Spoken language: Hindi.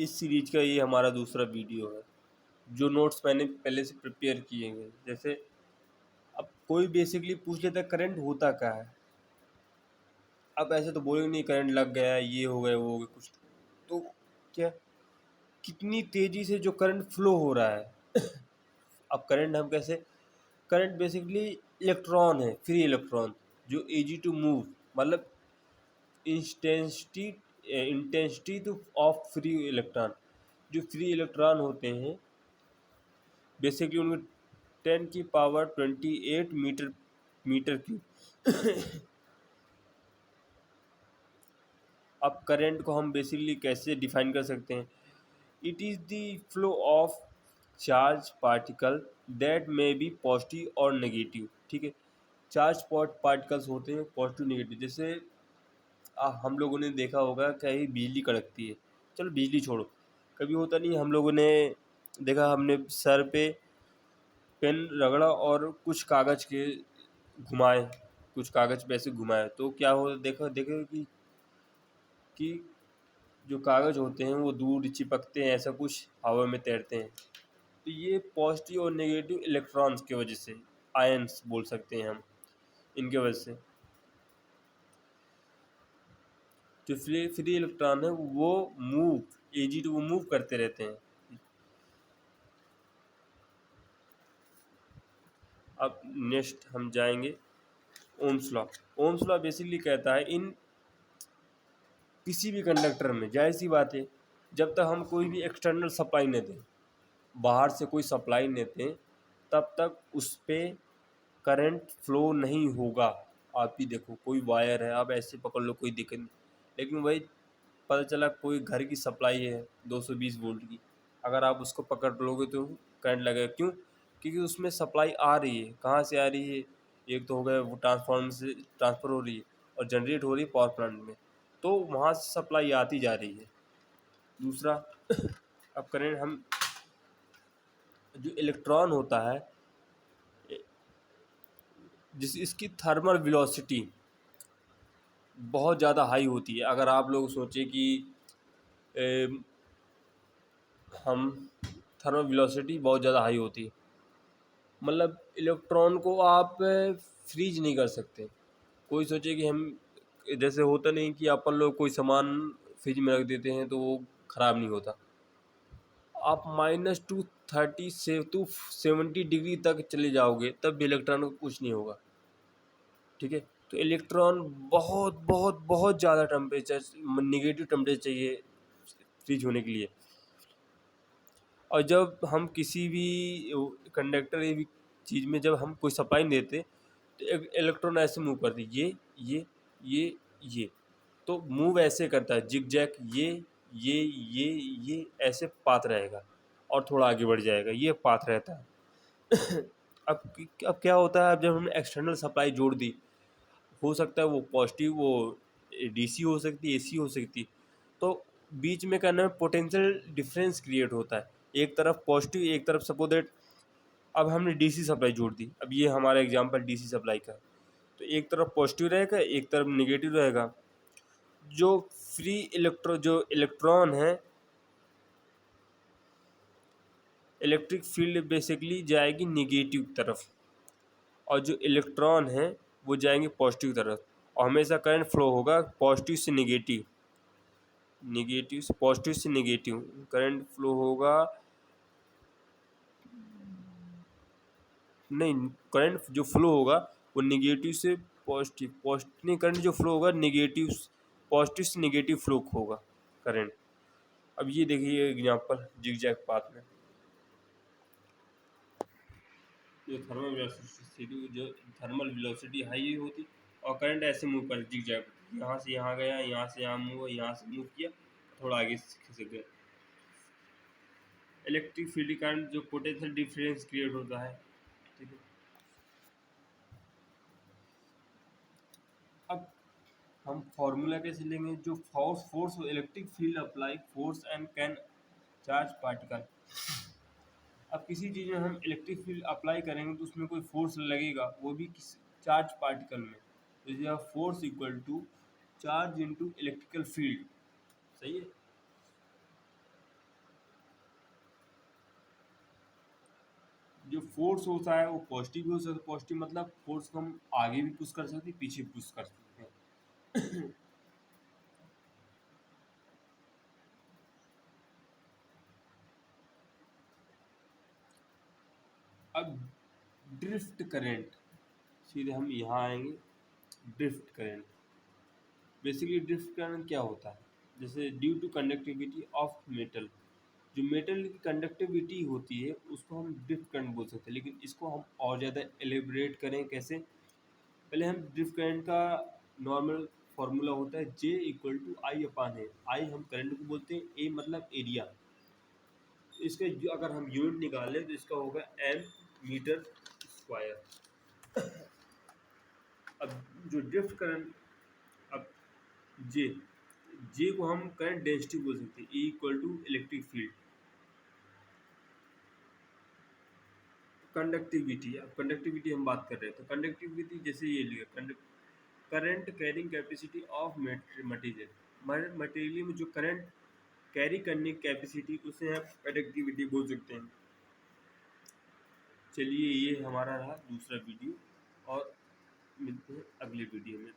इस सीरीज का ये हमारा दूसरा वीडियो है, जो नोट्स मैंने पहले से प्रिपेयर किए हैं। जैसे अब कोई बेसिकली पूछ लेता है करंट होता क्या है, अब ऐसे तो बोलेंगे नहीं करंट लग गया, ये हो गया वो हो गया कुछ, तो क्या कितनी तेज़ी से जो करंट फ्लो हो रहा है। अब करंट हम कैसे, करंट बेसिकली इलेक्ट्रॉन है, फ्री इलेक्ट्रॉन जो इजी टू मूव, मतलब इंटेंसिटी इंटेंसिटी तो ऑफ फ्री इलेक्ट्रॉन, जो फ्री इलेक्ट्रॉन होते हैं बेसिकली उनमें 10 की पावर 28 मीटर मीटर क्यूब। अब करंट को हम बेसिकली कैसे डिफाइन कर सकते हैं, it is the flow of charge particle that may be positive और नेगेटिव। ठीक है, चार्ज पार्टिकल्स होते हैं पॉजिटिव नेगेटिव। जैसे हम लोगों ने देखा होगा कहीं बिजली कड़कती है, चलो बिजली छोड़ो, कभी होता नहीं हम लोगों ने देखा, हमने सर पे पेन रगड़ा और कुछ कागज़ के घुमाए, कुछ कागज़ पे ऐसे घुमाए तो क्या हो, देखो देखो कि जो कागज़ होते हैं वो दूर चिपकते हैं, ऐसा कुछ हवा में तैरते हैं। तो ये पॉजिटिव और नेगेटिव इलेक्ट्रॉन्स की वजह से, आयन्स बोल सकते हैं हम, इनके वजह से जो फ्री इलेक्ट्रॉन है वो मूव, एजी टू वो मूव करते रहते हैं। अब नेक्स्ट हम जाएंगे Ohm's law. Ohm's law basically कहता है इन किसी भी कंडक्टर में, जाहिर सी बात है, जब तक हम कोई भी एक्सटर्नल सप्लाई नहीं दें, बाहर से कोई सप्लाई नहीं दें, तब तक उस पर करंट फ्लो नहीं होगा। आप ही देखो कोई वायर है, आप ऐसे पकड़ लो कोई दिक्कत नहीं, लेकिन वही पता चला कोई घर की सप्लाई है 220 वोल्ट की, अगर आप उसको पकड़ लोगे तो करंट लगेगा। क्यों? क्योंकि उसमें सप्लाई आ रही है, कहाँ से आ रही है, एक तो हो गया वो ट्रांसफार्मर से ट्रांसफ़र हो रही है और जनरेट हो रही है पावर प्लांट में, तो वहाँ से सप्लाई आती जा रही है। दूसरा, अब करंट हम जो इलेक्ट्रॉन होता है, जिस इसकी थर्मल वेलोसिटी बहुत ज़्यादा हाई होती है। अगर आप लोग सोचें कि हम थर्मल वेलोसिटी बहुत ज़्यादा हाई होती है, मतलब इलेक्ट्रॉन को आप फ्रीज नहीं कर सकते। कोई सोचे कि हम, जैसे होता नहीं कि अपन लोग कोई सामान फ्रिज में रख देते हैं तो वो ख़राब नहीं होता, आप -230 से 270 डिग्री तक चले जाओगे तब भी इलेक्ट्रॉन को कुछ नहीं होगा। ठीक है, तो इलेक्ट्रॉन बहुत बहुत बहुत ज़्यादा टेम्परेचर, निगेटिव टेम्परेचर चाहिए फ्रीज होने के लिए। और जब हम किसी भी कंडक्टर या भी चीज़ में जब हम कोई सप्लाई नहीं देते तो इलेक्ट्रॉन ऐसे मूव करती है, ये तो मूव ऐसे करता है जिग जैग, ये ऐसे पाथ रहेगा और थोड़ा आगे बढ़ जाएगा, ये पाथ रहता है। अब क्या होता है, अब जब हमने एक्सटर्नल सप्लाई जोड़ दी, हो सकता है वो पॉजिटिव, वो डीसी हो सकती है, एसी हो सकती है, तो बीच में क्या नाम है पोटेंशियल डिफरेंस क्रिएट होता है, एक तरफ पॉजिटिव एक तरफ सपोज दैट। अब हमने डीसी सप्लाई जोड़ दी, अब ये हमारा एग्जांपल डीसी सप्लाई का है, तो एक तरफ पॉजिटिव रहेगा एक तरफ निगेटिव रहेगा। जो इलेक्ट्रॉन है, इलेक्ट्रिक फील्ड बेसिकली जाएगी निगेटिव तरफ, और जो इलेक्ट्रॉन है वो जाएंगे पॉजिटिव तरफ, और हमेशा करंट फ्लो होगा पॉजिटिव से निगेटिव, निगेटिव से पॉजिटिव से निगेटिव करंट फ्लो होगा। नहीं, करंट जो फ्लो होगा वो निगेटिव से पॉजिटिव, पॉजिटिव नहीं, करंट जो फ्लो होगा निगेटिव, पॉजिटिव से निगेटिव फ्लो होगा करंट। अब ये देखिए एग्जांपल जिगजैग पाथ में, जो थर्मल वेलोसिटी हाई होती और करंट ऐसे मूव कर जिगजैग, यहाँ से यहाँ गया, यहाँ से यहाँ मूव, यहाँ से मूव किया, थोड़ा आगे खिसक गया। इलेक्ट्रिक फील्ड करंट जो पोटेंशियल डिफरेंस क्रिएट होता है। ठीक है, अब हम फॉर्मूला कैसे लेंगे, जो force electric field apply force and can charge particle. अब किसी चीज़ में हम इलेक्ट्रिक फील्ड अप्लाई करेंगे तो उसमें कोई फोर्स लगेगा, वो भी किस चार्ज पार्टिकल में, जैसे force equal to charge into electrical field. सही है, जो फोर्स होता है वो पॉजिटिव भी हो सकता है। पॉजिटिव मतलब फोर्स को हम आगे भी पुश कर सकते हैं, पीछे भी पुश कर सकते हैं। अब ड्रिफ्ट करंट, सीधे हम यहाँ आएंगे। Drift current, basically drift current क्या होता है, जैसे due to conductivity of metal, जो मेटल की कंडक्टिविटी होती है उसको हम ड्रिफ्ट करंट बोल सकते हैं। लेकिन इसको हम और ज़्यादा एलेबरेट करें कैसे, पहले हम ड्रिफ्ट करंट का नॉर्मल फार्मूला होता है J इक्वल टू आई अपान है। आई हम करंट को बोलते हैं, ए मतलब एरिया। इसका जो अगर हम यूनिट निकालें तो इसका होगा एम मीटर स्क्वायर। अब जो ड्रिफ्ट करंट, अब जे जे को हम करंट डेंसिटी बोल सकते हैं, E equal to electric field. Conductivity, अब कंडक्टिविटी हम बात कर रहे हैं तो कंडक्टिविटी जैसे ये लिखा, current carrying capacity of material, material में जो करंट कैरी करने की कैपेसिटी उसे हम कंडक्टिविटी बोल सकते हैं। चलिए ये हमारा रहा दूसरा वीडियो, और मिलते हैं अगले वीडियो में।